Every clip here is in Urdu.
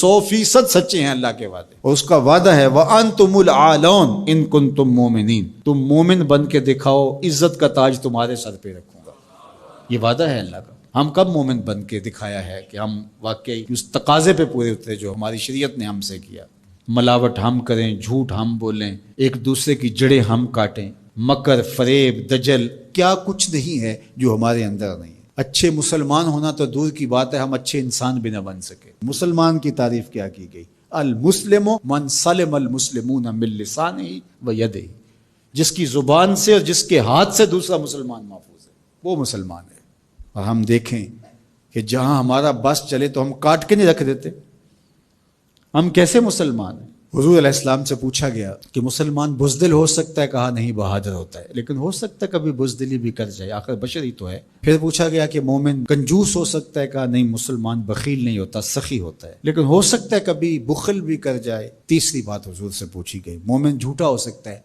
100% سچے ہیں اللہ کے وعدے، اور اس کا وعدہ ہے وَأَنْتُمُ الْأَعْلَوْنَ إِن كُنتُم مُؤْمِنِينَ، تم مومن بن کے دکھاؤ، عزت کا تاج تمہارے سر پہ رکھوں گا۔ یہ وعدہ ہے اللہ کا۔ ہم کب مومن بن کے دکھایا ہے کہ ہم واقعی اس تقاضے پہ پورے اترے جو ہماری شریعت نے ہم سے کیا؟ ملاوٹ ہم کریں، جھوٹ ہم بولیں، ایک دوسرے کی جڑیں ہم کاٹیں، مکر، فریب، دجل، کیا کچھ نہیں ہے جو ہمارے اندر نہیں ہے۔ اچھے مسلمان ہونا تو دور کی بات ہے، ہم اچھے انسان بھی نہ بن سکے۔ مسلمان کی تعریف کیا کی گئی؟ المسلم من سلم المسلمون من لسانہ و یدہ، جس کی زبان سے اور جس کے ہاتھ سے دوسرا مسلمان محفوظ ہے، وہ مسلمان ہے۔ اور ہم دیکھیں کہ جہاں ہمارا بس چلے تو ہم کاٹ کے نہیں رکھ دیتے، ہم کیسے مسلمان ہیں؟ حضور علیہ السلام سے پوچھا گیا کہ مسلمان بزدل ہو سکتا ہے؟ کہا نہیں، بہادر ہوتا ہے، لیکن ہو سکتا ہے کبھی بزدلی بھی کر جائے، آخر بشر ہی تو ہے۔ پھر پوچھا گیا کہ مومن کنجوس ہو سکتا ہے؟ کہا نہیں، مسلمان بخیل نہیں ہوتا، سخی ہوتا ہے، لیکن ہو سکتا ہے کبھی بخل بھی کر جائے۔ تیسری بات حضور سے پوچھی گئی، مومن جھوٹا ہو سکتا ہے؟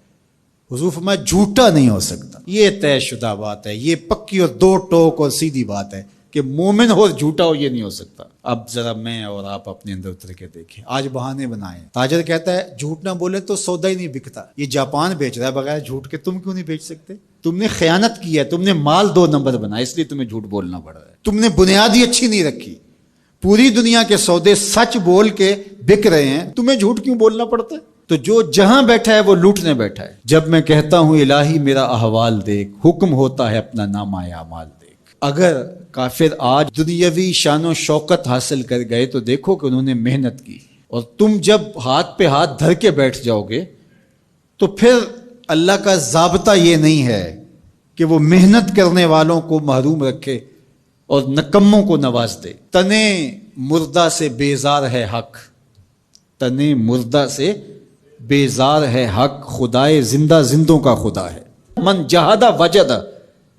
حضور فرمایا جھوٹا نہیں ہو سکتا۔ یہ طے شدہ بات ہے، یہ پکی اور دو ٹوک اور سیدھی بات ہے کہ مومن ہو جھوٹا ہو یہ نہیں ہو سکتا۔ اب ذرا میں اور آپ اپنے اندر اتر کے دیکھیں، آج بہانے بنائے۔ تاجر کہتا ہے جھوٹ نہ بولے تو سودا ہی نہیں بکتا۔ یہ جاپان بیچ رہا ہے بغیر جھوٹ کے، تم کیوں نہیں بیچ سکتے؟ تم نے خیانت کی ہے، تم نے مال 2 نمبر بنا، اس لیے تمہیں جھوٹ بولنا پڑ رہا ہے۔ تم نے بنیادی اچھی نہیں رکھی، پوری دنیا کے سودے سچ بول کے بک رہے ہیں، تمہیں جھوٹ کیوں بولنا پڑتا ہے؟ تو جو جہاں بیٹھا ہے وہ لوٹنے بیٹھا ہے۔ جب میں کہتا ہوں الہی میرا احوال دیکھ، حکم ہوتا ہے اپنا نامہ اعمال دیکھ۔ اگر کافر آج دنیاوی شان و شوکت حاصل کر گئے تو دیکھو کہ انہوں نے محنت کی، اور تم جب ہاتھ پہ ہاتھ دھر کے بیٹھ جاؤ گے تو پھر اللہ کا ضابطہ یہ نہیں ہے کہ وہ محنت کرنے والوں کو محروم رکھے اور نکموں کو نواز دے۔ تنے مردہ سے بیزار ہے حق، تنے مردہ سے بیزار ہے حق، خدائے زندہ زندوں کا خدا ہے۔ من جہادہ وجدہ،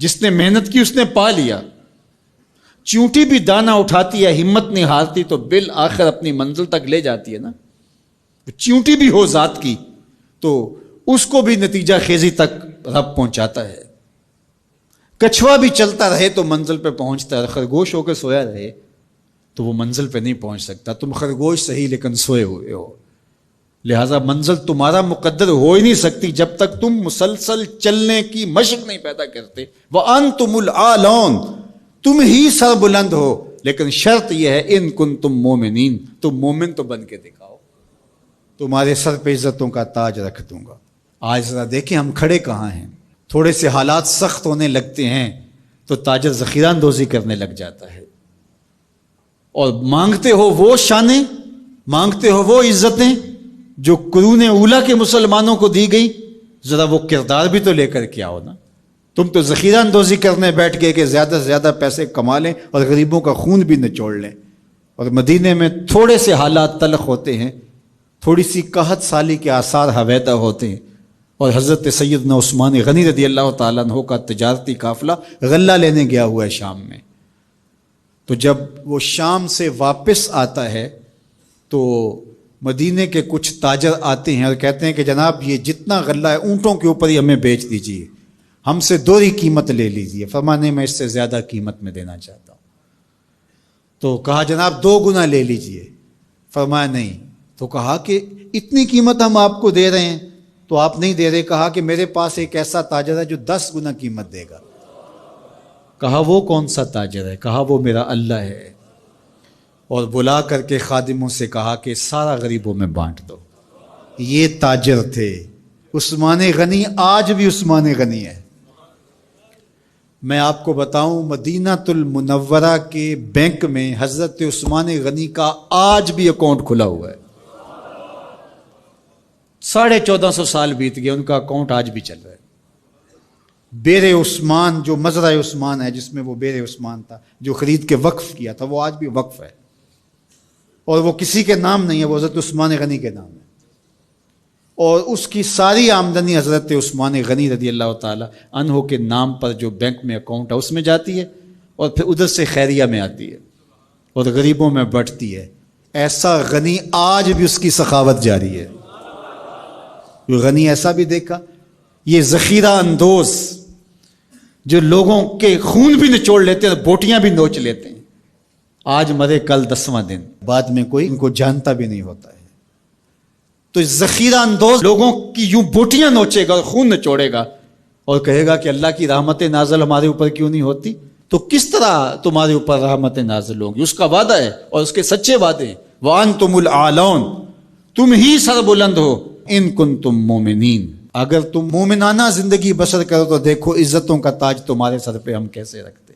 جس نے محنت کی اس نے پا لیا۔ چونٹی بھی دانہ اٹھاتی ہے، ہمت نہیں ہارتی تو بالآخر اپنی منزل تک لے جاتی ہے نا۔ چونٹی بھی ہو ذات کی تو اس کو بھی نتیجہ خیزی تک رب پہنچاتا ہے۔ کچھوا بھی چلتا رہے تو منزل پہ پہنچتا ہے، خرگوش ہو کے سویا رہے تو وہ منزل پہ نہیں پہنچ سکتا۔ تم خرگوش صحیح لیکن سوئے ہوئے ہو، لہذا منزل تمہارا مقدر ہو ہی نہیں سکتی جب تک تم مسلسل چلنے کی مشق نہیں پیدا کرتے۔ وَأَنْتُمُ الْأَعْلَوْنَ، تم ہی سر بلند ہو، لیکن شرط یہ ہے ان کنتم مومنین، تم مومن تو بن کے دکھاؤ، تمہارے سر پہ عزتوں کا تاج رکھ دوں گا۔ آج ذرا دیکھیں ہم کھڑے کہاں ہیں۔ تھوڑے سے حالات سخت ہونے لگتے ہیں تو تاجر ذخیرہ اندوزی کرنے لگ جاتا ہے، اور مانگتے ہو وہ شانیں، مانگتے ہو وہ عزتیں جو قرون اولیٰ کے مسلمانوں کو دی گئی، ذرا وہ کردار بھی تو لے کر کے آؤ نا۔ تم تو ذخیرہ اندوزی کرنے بیٹھ گئے کہ زیادہ سے زیادہ پیسے کما لیں اور غریبوں کا خون بھی نچوڑ لیں۔ اور مدینے میں تھوڑے سے حالات تلخ ہوتے ہیں، تھوڑی سی قحط سالی کے آثار حویدہ ہوتے ہیں، اور حضرت سیدنا عثمان غنی رضی اللہ تعالیٰ عنہ کا تجارتی قافلہ غلہ لینے گیا ہوا ہے شام میں۔ تو جب وہ شام سے واپس آتا ہے تو مدینے کے کچھ تاجر آتے ہیں اور کہتے ہیں کہ جناب یہ جتنا غلہ ہے اونٹوں کے اوپر ہی ہمیں بیچ دیجیے، ہم سے 2 قیمت لے لیجیے۔ فرمانے میں اس سے زیادہ قیمت میں دینا چاہتا ہوں۔ تو کہا جناب 2 گنا لے لیجیے۔ فرمایا نہیں۔ تو کہا کہ اتنی قیمت ہم آپ کو دے رہے ہیں تو آپ نہیں دے رہے۔ کہا کہ میرے پاس ایک ایسا تاجر ہے جو 10 گنا قیمت دے گا۔ کہا وہ کون سا تاجر ہے؟ کہا وہ میرا اللہ ہے۔ اور بلا کر کے خادموں سے کہا کہ سارا غریبوں میں بانٹ دو۔ یہ تاجر تھے عثمان غنی، آج بھی عثمان غنی ہے۔ میں آپ کو بتاؤں مدینہ المنورہ کے بینک میں حضرت عثمان غنی کا آج بھی اکاؤنٹ کھلا ہوا ہے۔ 1450 سال بیت گئے، ان کا اکاؤنٹ آج بھی چل رہا ہے۔ بیر عثمان جو مزرعہ عثمان ہے، جس میں وہ بیر عثمان تھا جو خرید کے وقف کیا تھا، وہ آج بھی وقف ہے، اور وہ کسی کے نام نہیں ہے، وہ حضرت عثمان غنی کے نام ہے۔ اور اس کی ساری آمدنی حضرت عثمان غنی رضی اللہ تعالی عنہ کے نام پر جو بینک میں اکاؤنٹ ہے اس میں جاتی ہے، اور پھر ادھر سے خیریہ میں آتی ہے اور غریبوں میں بٹتی ہے۔ ایسا غنی آج بھی اس کی سخاوت جاری ہے۔ غنی ایسا بھی دیکھا، یہ ذخیرہ اندوز جو لوگوں کے خون بھی نچوڑ لیتے ہیں، بوٹیاں بھی نوچ لیتے ہیں۔ آج مرے کل 10واں دن، بعد میں کوئی ان کو جانتا بھی نہیں ہوتا ہے۔ تو ذخیرہ اندوز لوگوں کی یوں بوٹیاں نوچے گا اور خون نچوڑے گا اور کہے گا کہ اللہ کی رحمتیں نازل ہمارے اوپر کیوں نہیں ہوتی؟ تو کس طرح تمہارے اوپر رحمتیں نازل ہوں گی؟ اس کا وعدہ ہے اور اس کے سچے وعدے ہیں۔ وَأَنْتُمُ الْأَعْلَوْنَ، تم ہی سربلند ہو، ان کنتم مومنین، اگر تم مومنانہ زندگی بسر کرو تو دیکھو عزتوں کا تاج تمہارے سر پہ ہم کیسے رکھتے ہیں۔